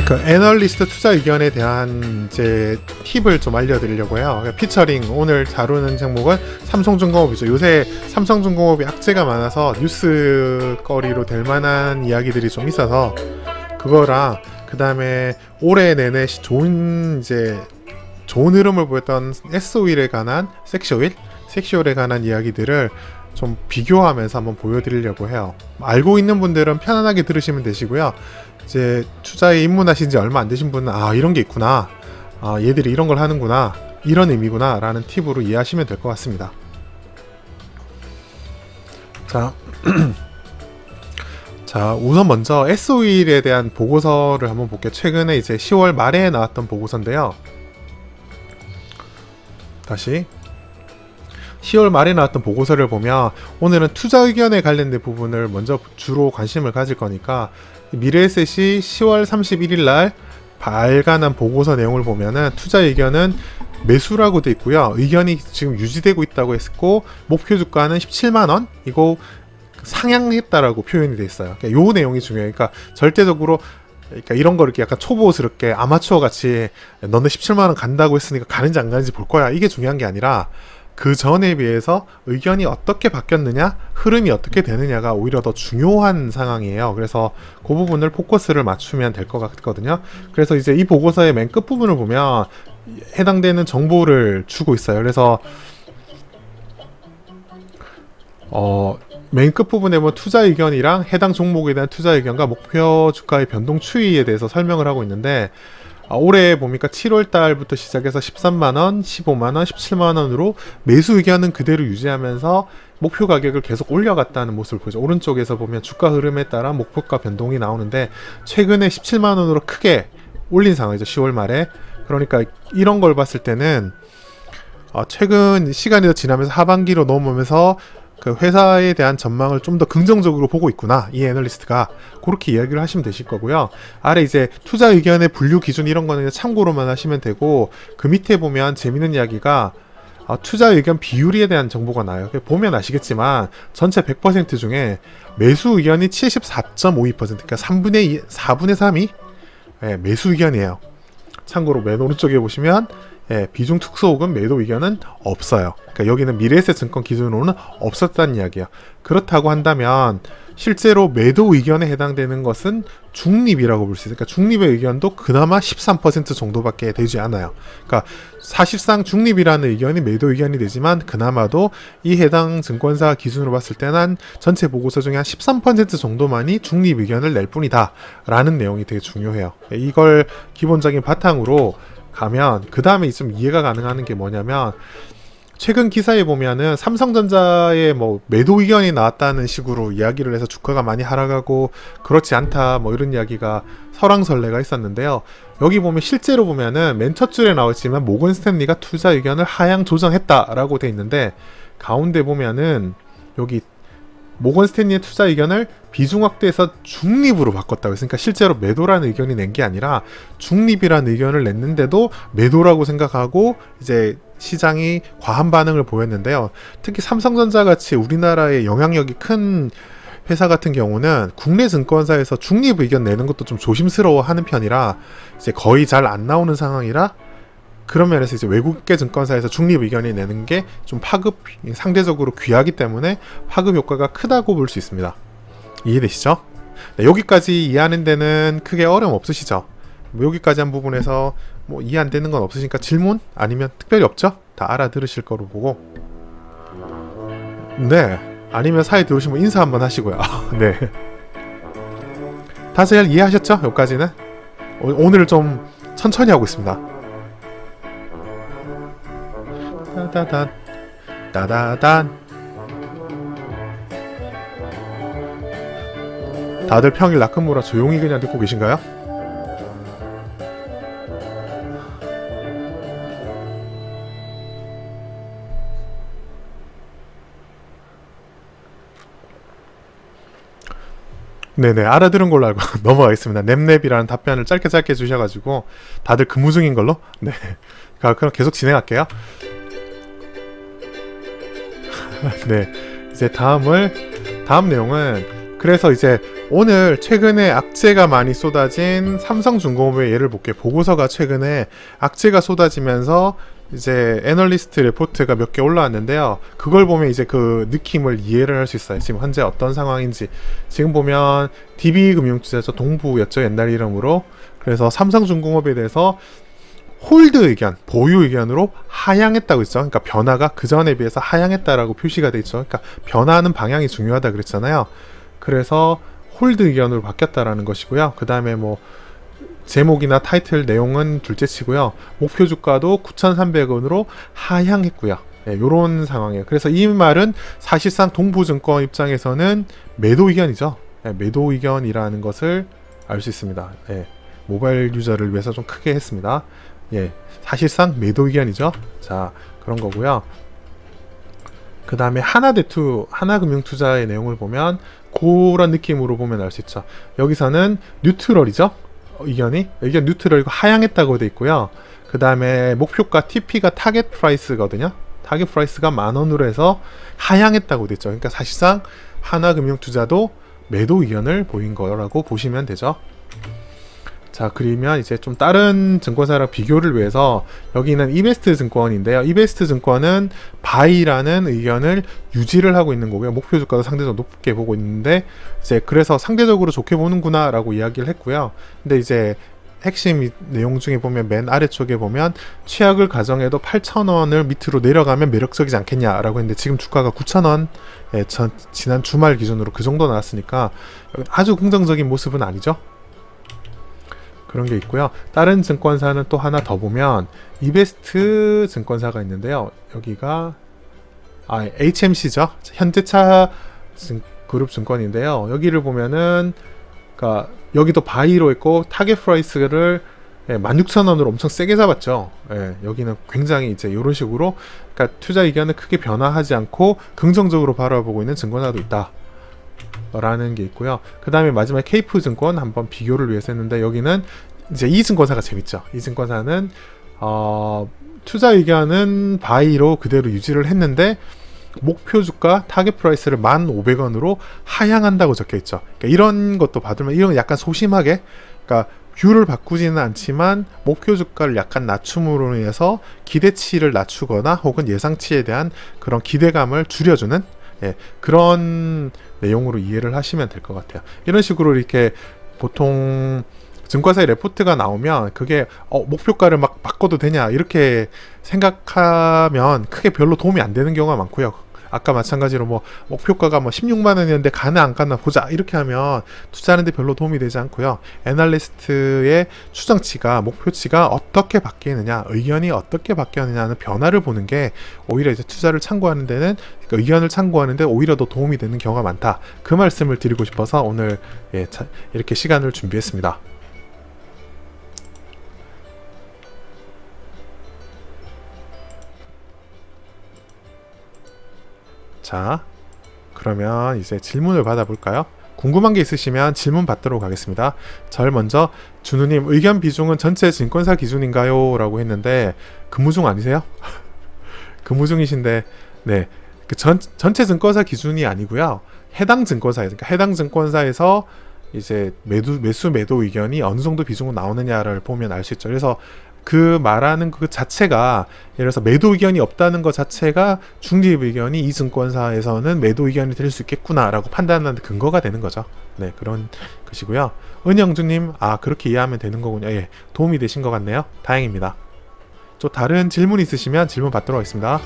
그러니까 애널리스트 투자 의견에 대한 이제 팁을 좀 알려드리려고 해요. 그러니까 피처링 오늘 다루는 제목은 삼성중공업이죠. 요새 삼성중공업이 악재가 많아서 뉴스거리로 될 만한 이야기들이 좀 있어서 그거랑 그 다음에 올해 내내 좋은 흐름을 보였던 S오일에 관한 섹시오일에 관한 이야기들을 좀 비교하면서 한번 보여드리려고 해요. 알고 있는 분들은 편안하게 들으시면 되시고요. 이제 투자에 입문하신 지 얼마 안 되신 분은 이런 게 있구나, 얘들이 이런 걸 하는구나, 이런 의미구나 라는 팁으로 이해하시면 될 것 같습니다. 자, 자, 우선 먼저 S오일에 대한 보고서를 한번 볼게요. 최근에 이제 10월 말에 나왔던 보고서인데요. 다시 10월 말에 나왔던 보고서를 보면 오늘은 투자 의견에 관련된 부분을 먼저 주로 관심을 가질 거니까 미래에셋이 10월 31일 날 발간한 보고서 내용을 보면은 투자 의견은 매수라고 돼 있고요. 의견이 지금 유지되고 있다고 했고 목표 주가는 17만원 이거 상향했다라고 표현이 돼 있어요. 그러니까 요 내용이 중요해요. 그러니까 절대적으로 이런 거 이렇게 약간 초보스럽게 아마추어 같이 너네 17만원 간다고 했으니까 가는지 안 가는지 볼 거야, 이게 중요한 게 아니라 그 전에 비해서 의견이 어떻게 바뀌었느냐, 흐름이 어떻게 되느냐가 오히려 더 중요한 상황이에요. 그래서 그 부분을 포커스를 맞추면 될 것 같거든요. 그래서 이제 이 보고서의 맨 끝부분을 보면 해당되는 정보를 주고 있어요. 그래서 맨 끝부분에 보면 투자 의견이랑 해당 종목에 대한 투자 의견과 목표 주가의 변동 추이에 대해서 설명을 하고 있는데, 올해 보니까 7월 달부터 시작해서 13만원, 15만원, 17만원으로 매수 의견은 그대로 유지하면서 목표 가격을 계속 올려갔다는 모습을 보죠. 오른쪽에서 보면 주가 흐름에 따라 목표가 변동이 나오는데 최근에 17만원으로 크게 올린 상황이죠. 10월 말에. 그러니까 이런 걸 봤을 때는 최근 시간이 더 지나면서 하반기로 넘어오면서 그 회사에 대한 전망을 좀 더 긍정적으로 보고 있구나, 이 애널리스트가. 그렇게 이야기를 하시면 되실 거고요. 아래 이제 투자 의견의 분류 기준 이런 거는 참고로만 하시면 되고, 그 밑에 보면 재밌는 이야기가 투자 의견 비율에 대한 정보가 나와요. 보면 아시겠지만 전체 100% 중에 매수 의견이 74.52%, 그러니까 4분의 3이 매수 의견이에요. 참고로 맨 오른쪽에 보시면 비중 특수호금 매도 의견은 없어요. 그러니까 여기는 미래에셋 증권 기준으로는 없었다는 이야기예요. 그렇다고 한다면 실제로 매도 의견에 해당되는 것은 중립이라고 볼 수 있어요. 그러니까 중립의 의견도 그나마 13% 정도밖에 되지 않아요. 그러니까 사실상 중립이라는 의견이 매도 의견이 되지만 그나마도 이 해당 증권사 기준으로 봤을 때는 전체 보고서 중에 한 13% 정도만이 중립 의견을 낼 뿐이다 라는 내용이 되게 중요해요. 이걸 기본적인 바탕으로 가면 그 다음에 좀 이해가 가능한 게 뭐냐면, 최근 기사에 보면은 삼성전자의 뭐 매도 의견이 나왔다는 식으로 이야기를 해서 주가가 많이 하락하고 그렇지 않다 뭐 이런 이야기가 설왕설래가 있었는데요. 여기 보면 실제로 보면은 맨 첫 줄에 나왔지만 모건 스탠리가 투자 의견을 하향 조정했다라고 돼 있는데, 가운데 보면은 여기 모건 스탠리의 투자 의견을 비중 확대해서 중립으로 바꿨다고 했으니까 실제로 매도라는 의견이 낸 게 아니라 중립이라는 의견을 냈는데도 매도라고 생각하고 이제 시장이 과한 반응을 보였는데요. 특히 삼성전자 같이 우리나라의 영향력이 큰 회사 같은 경우는 국내 증권사에서 중립 의견 내는 것도 좀 조심스러워하는 편이라 이제 거의 잘 안 나오는 상황이라, 그런 면에서 이제 외국계 증권사에서 중립 의견이 내는 게 좀 상대적으로 귀하기 때문에 파급 효과가 크다고 볼 수 있습니다. 이해되시죠? 네, 여기까지 이해하는 데는 크게 어려움 없으시죠? 뭐 여기까지 한 부분에서 뭐 이해 안 되는 건 없으시니까 질문 아니면 특별히 없죠? 다 알아들으실 거로 보고, 네, 아니면 사이 들어오시면 인사 한번 하시고요. 네, 다 잘 이해하셨죠? 여기까지는 오늘 좀 천천히 하고 있습니다. 따다단 따다단. 다들 평일 낙근모라 조용히 그냥 듣고 계신가요? 네네, 알아들은 걸로 알고 넘어가겠습니다. 냅냅이라는 답변을 짧게 주셔가지고 다들 근무 중인 걸로. 네, 그럼 계속 진행할게요. 네, 이제 다음 내용은 그래서 이제 오늘 최근에 악재가 많이 쏟아진 삼성중공업의 예를 볼게요. 보고서가 최근에 악재가 쏟아지면서 이제 애널리스트 레포트가 몇 개 올라왔는데요. 그걸 보면 이제 그 느낌을 이해를 할 수 있어요. 지금 현재 어떤 상황인지. 지금 보면 DB금융투자죠. 동부였죠. 옛날 이름으로. 그래서 삼성중공업에 대해서 홀드 의견, 보유 의견으로 하향했다고 했죠. 그러니까 변화가 그 전에 비해서 하향했다라고 표시가 돼 있죠. 그러니까 변화하는 방향이 중요하다 그랬잖아요. 그래서 홀드 의견으로 바뀌었다라는 것이고요. 그 다음에 뭐 제목이나 타이틀 내용은 둘째치고요. 목표 주가도 9,300원으로 하향했고요. 네, 요런 상황이에요. 그래서 이 말은 사실상 동부증권 입장에서는 매도 의견이죠. 네, 매도 의견이라는 것을 알 수 있습니다. 네, 모바일 유저를 위해서 좀 크게 했습니다. 예, 사실상 매도 의견이죠. 자, 그런 거고요. 그 다음에 하나금융투자의 내용을 보면 그런 느낌으로 보면 알 수 있죠. 여기서는 뉴트럴이죠. 의견 뉴트럴이고 하향했다고 돼 있고요. 그 다음에 목표가 TP가 타겟 프라이스거든요. 타겟 프라이스가 10,000원으로 해서 하향했다고 돼 있죠. 그러니까 사실상 하나금융투자도 매도 의견을 보인 거라고 보시면 되죠. 자, 그러면 이제 좀 다른 증권사랑 비교를 위해서 여기는 이베스트 증권인데요. 이베스트 증권은 바이라는 의견을 유지를 하고 있는 거고요. 목표 주가도 상대적으로 높게 보고 있는데 이제 그래서 상대적으로 좋게 보는구나 라고 이야기를 했고요. 근데 이제 핵심 내용 중에 보면 맨 아래쪽에 보면 최악을 가정해도 8,000원을 밑으로 내려가면 매력적이지 않겠냐라고 했는데 지금 주가가 9,000원, 예, 지난 주말 기준으로 그 정도 나왔으니까 아주 긍정적인 모습은 아니죠. 그런 게 있고요. 다른 증권사는 또 하나 더 보면 이베스트 증권사가 있는데요. 여기가 HMC죠. 현대차 그룹 증권인데요. 여기를 보면은 그러니까 여기도 바이로 있고 타겟 프라이스를 16,000원으로 엄청 세게 잡았죠. 예, 여기는 굉장히 이제 이런 식으로 그러니까 투자 의견을 크게 변화하지 않고 긍정적으로 바라보고 있는 증권사도 있다. 라는 게 있고요. 그 다음에 마지막에 케이프증권 한번 비교를 위해서 했는데 여기는 이제 이 증권사가 재밌죠. 이 증권사는 투자 의견은 바이로 그대로 유지를 했는데 목표 주가 타겟 프라이스를 1,500원으로 하향한다고 적혀 있죠. 그러니까 이런 것도 받으면 이런 약간 소심하게 그러니까 뷰를 바꾸지는 않지만 목표 주가를 약간 낮춤으로 인해서 기대치를 낮추거나 혹은 예상치에 대한 그런 기대감을 줄여주는 예, 그런 내용으로 이해를 하시면 될 것 같아요. 이런 식으로 이렇게 보통 증권사의 레포트가 나오면 그게 목표가를 막 바꿔도 되냐 이렇게 생각하면 크게 별로 도움이 안 되는 경우가 많고요. 아까 마찬가지로 뭐 목표가가 뭐 16만원이었는데 가나 안 가나 보자 이렇게 하면 투자하는데 별로 도움이 되지 않고요. 애널리스트의 추정치가 목표치가 어떻게 바뀌느냐 의견이 어떻게 바뀌었느냐는 변화를 보는 게 오히려 이제 투자를 참고하는 데는 그러니까 의견을 참고하는데 오히려 더 도움이 되는 경우가 많다. 그 말씀을 드리고 싶어서 오늘 이렇게 시간을 준비했습니다. 자, 그러면 이제 질문을 받아볼까요? 궁금한 게 있으시면 질문 받도록 하겠습니다. 절 먼저 준우님 의견 비중은 전체 증권사 기준인가요? 라고 했는데 근무 중 아니세요? 근무 중이신데 네, 그 전체 증권사 기준이 아니고요. 해당 증권사에서 그러니까 해당 증권사에서 이제 매수 매도 의견이 어느 정도 비중으로 나오느냐를 보면 알 수 있죠. 그래서 그 말하는 그 자체가 예를 들어서 매도 의견이 없다는 것 자체가 중립 의견이 이 증권사에서는 매도 의견이 될 수 있겠구나 라고 판단하는 근거가 되는 거죠. 네, 그런 것이고요. 은영주님 그렇게 이해하면 되는 거군요. 예, 도움이 되신 것 같네요. 다행입니다. 또 다른 질문 있으시면 질문 받도록 하겠습니다.